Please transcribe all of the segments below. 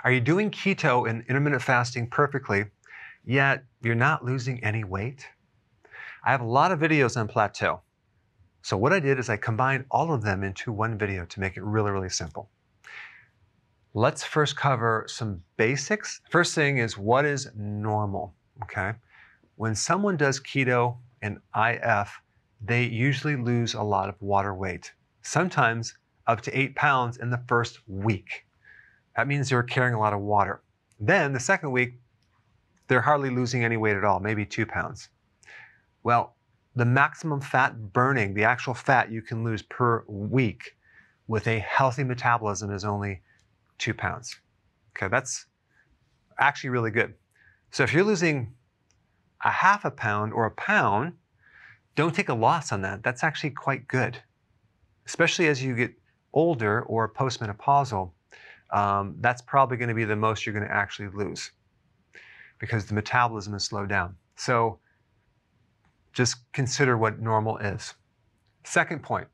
Are you doing keto and intermittent fasting perfectly, yet you're not losing any weight? I have a lot of videos on Plateau. So what I did is I combined all of them into one video to make it really, really simple. Let's first cover some basics. First thing is, what is normal, okay? When someone does keto and IF, they usually lose a lot of water weight, sometimes up to 8 pounds in the first week. That means they're carrying a lot of water. Then the second week, they're hardly losing any weight at all, maybe 2 pounds. Well, the maximum fat burning, the actual fat you can lose per week with a healthy metabolism is only 2 pounds. Okay, that's actually really good. So if you're losing a half a pound or a pound, don't take a loss on that. That's actually quite good, especially as you get older or postmenopausal. That's probably going to be the most you're going to actually lose because the metabolism is slowed down. So just consider what normal is. Second point,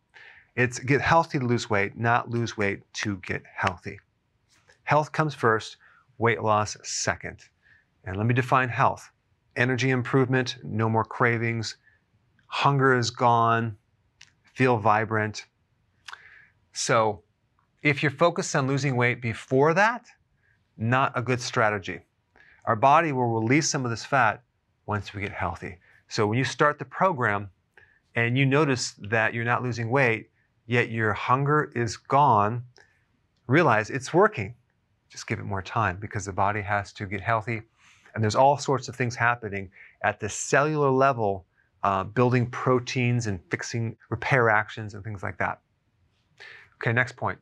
it's get healthy to lose weight, not lose weight to get healthy. Health comes first, weight loss second. And let me define health. Energy improvement, no more cravings, hunger is gone, feel vibrant. So if you're focused on losing weight before that, not a good strategy. Our body will release some of this fat once we get healthy. So when you start the program and you notice that you're not losing weight, yet your hunger is gone, realize it's working. Just give it more time because the body has to get healthy. And there's all sorts of things happening at the cellular level, building proteins and fixing repair actions and things like that. Okay, next point.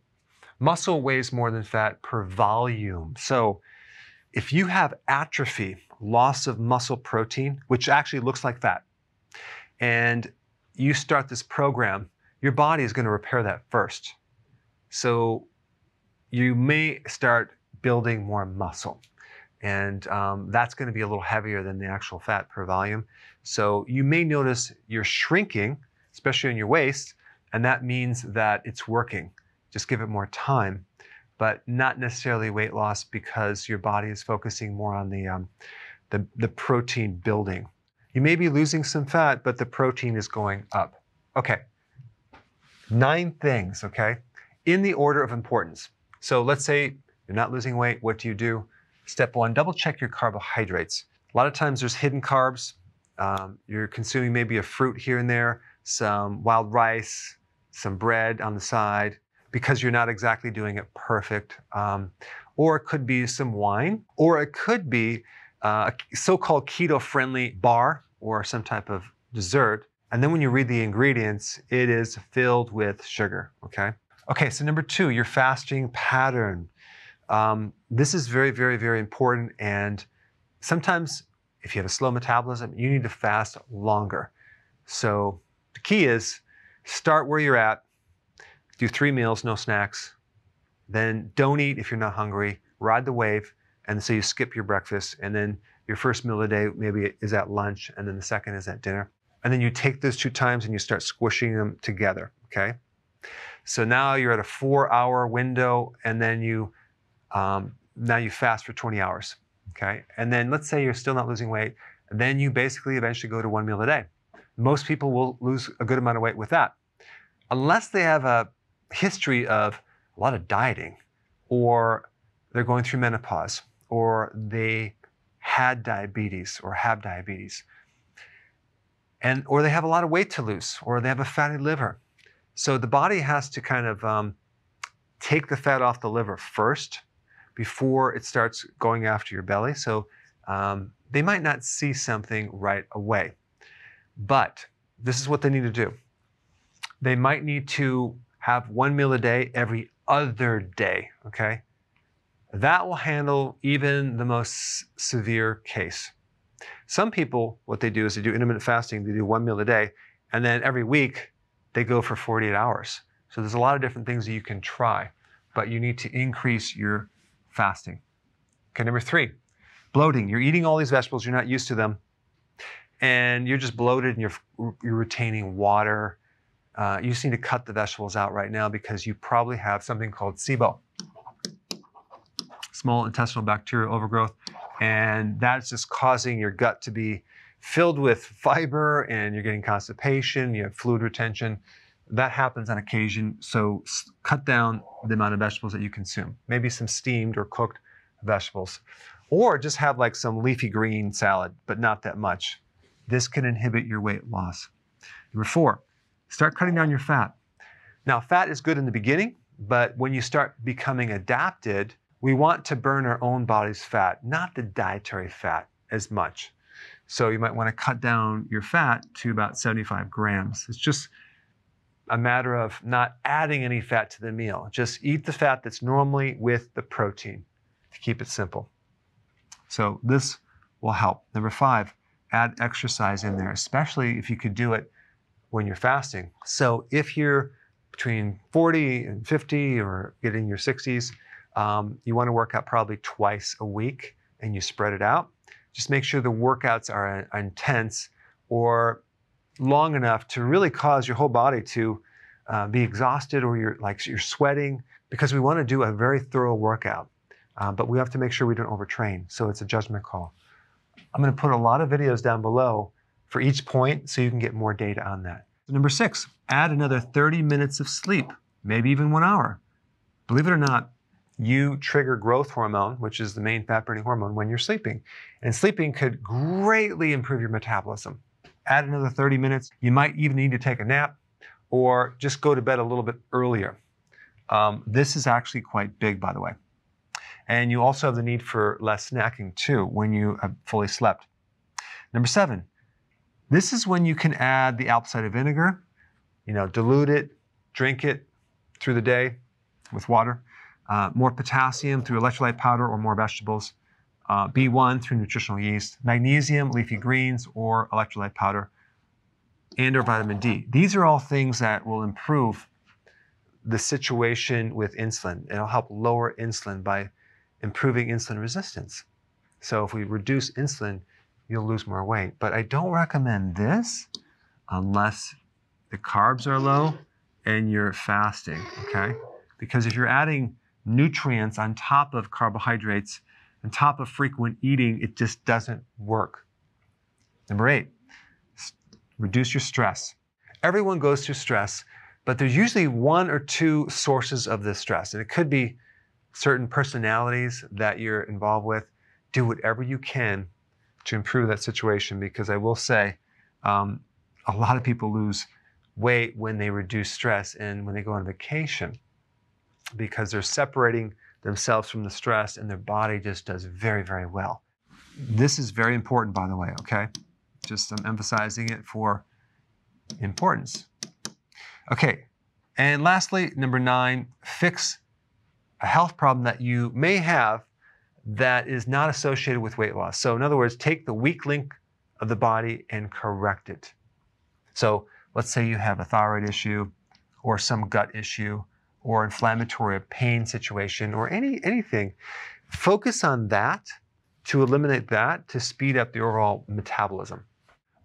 Muscle weighs more than fat per volume. So if you have atrophy, loss of muscle protein, which actually looks like fat, and you start this program, your body is going to repair that first. So you may start building more muscle. And that's going to be a little heavier than the actual fat per volume. So you may notice you're shrinking, especially in your waist, and that means that it's working. Just give it more time, but not necessarily weight loss because your body is focusing more on the protein building. You may be losing some fat, but the protein is going up. Okay, 9 things, okay, in the order of importance. So let's say you're not losing weight. What do? Step 1, double check your carbohydrates. A lot of times there's hidden carbs. You're consuming maybe a fruit here and there, some wild rice, some bread on the side, because you're not exactly doing it perfect. Or it could be some wine, or it could be a so-called keto-friendly bar or some type of dessert. And then when you read the ingredients, it is filled with sugar, okay? Okay, so number 2, your fasting pattern. This is very, very, very important. And sometimes if you have a slow metabolism, you need to fast longer. So the key is start where you're at, do 3 meals, no snacks. Then don't eat if you're not hungry, ride the wave. And so you skip your breakfast. And then your first meal of the day maybe is at lunch. And then the second is at dinner. And then you take those 2 times and you start squishing them together, okay? So now you're at a 4-hour window, and then now you fast for 20 hours, okay? And then let's say you're still not losing weight, and then you basically eventually go to 1 meal a day. Most people will lose a good amount of weight with that, unless they have a history of a lot of dieting, or they're going through menopause, or they had diabetes or have diabetes, or they have a lot of weight to lose, or they have a fatty liver. So the body has to kind of take the fat off the liver first before it starts going after your belly. So they might not see something right away, but this is what they need to do. They might need to have 1 meal a day every other day, okay? That will handle even the most severe case. Some people, what they do is they do intermittent fasting. They do 1 meal a day, and then every week they go for 48 hours. So there's a lot of different things that you can try, but you need to increase your fasting. Okay, number 3, bloating. You're eating all these vegetables, you're not used to them, and you're just bloated and you're retaining water. You just need to cut the vegetables out right now because you probably have something called SIBO. small intestinal bacterial overgrowth, and that's just causing your gut to be filled with fiber, and you're getting constipation, you have fluid retention. That happens on occasion, so cut down the amount of vegetables that you consume. Maybe some steamed or cooked vegetables. Or just have like some leafy green salad, but not that much. This can inhibit your weight loss. Number 4, start cutting down your fat. Now, fat is good in the beginning, but when you start becoming adapted, we want to burn our own body's fat, not the dietary fat as much. So you might want to cut down your fat to about 75 grams. It's just a matter of not adding any fat to the meal. Just eat the fat that's normally with the protein, to keep it simple. So this will help. Number 5, add exercise in there, especially if you could do it when you're fasting. So if you're between 40 and 50 or getting your 60s, you want to work out probably twice a week and you spread it out. Just make sure the workouts are intense or long enough to really cause your whole body to be exhausted, or you're sweating, because we want to do a very thorough workout. But we have to make sure we don't overtrain. So it's a judgment call. I'm going to put a lot of videos down below for each point so you can get more data on that. Number 6, add another 30 minutes of sleep, maybe even 1 hour. Believe it or not, you trigger growth hormone, which is the main fat-burning hormone, when you're sleeping. And sleeping could greatly improve your metabolism. Add another 30 minutes. You might even need to take a nap or just go to bed a little bit earlier. This is actually quite big, by the way. And you also have the need for less snacking too when you have fully slept. Number 7, this is when you can add the apple cider vinegar, dilute it, drink it through the day with water. More potassium through electrolyte powder or more vegetables. B1 through nutritional yeast. Magnesium, leafy greens, or electrolyte powder, and or vitamin D. These are all things that will improve the situation with insulin. It'll help lower insulin by improving insulin resistance. So if we reduce insulin, you'll lose more weight. But I don't recommend this unless the carbs are low and you're fasting, okay? Because if you're adding nutrients on top of carbohydrates, on top of frequent eating, it just doesn't work. Number 8, reduce your stress. Everyone goes through stress, but there's usually 1 or 2 sources of this stress. And it could be certain personalities that you're involved with. Do whatever you can to improve that situation, because I will say a lot of people lose weight when they reduce stress and when they go on vacation, because they're separating themselves from the stress and their body just does very, very well. This is very important, by the way, okay? Just I'm emphasizing it for importance. Okay, and lastly, number 9, fix a health problem that you may have that is not associated with weight loss. So in other words, take the weak link of the body and correct it. So let's say you have a thyroid issue or some gut issue or inflammatory or pain situation or anything. Focus on that to eliminate that, to speed up the overall metabolism.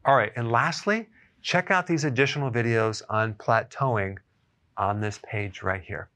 All right, and lastly, check out these additional videos on plateauing on this page right here.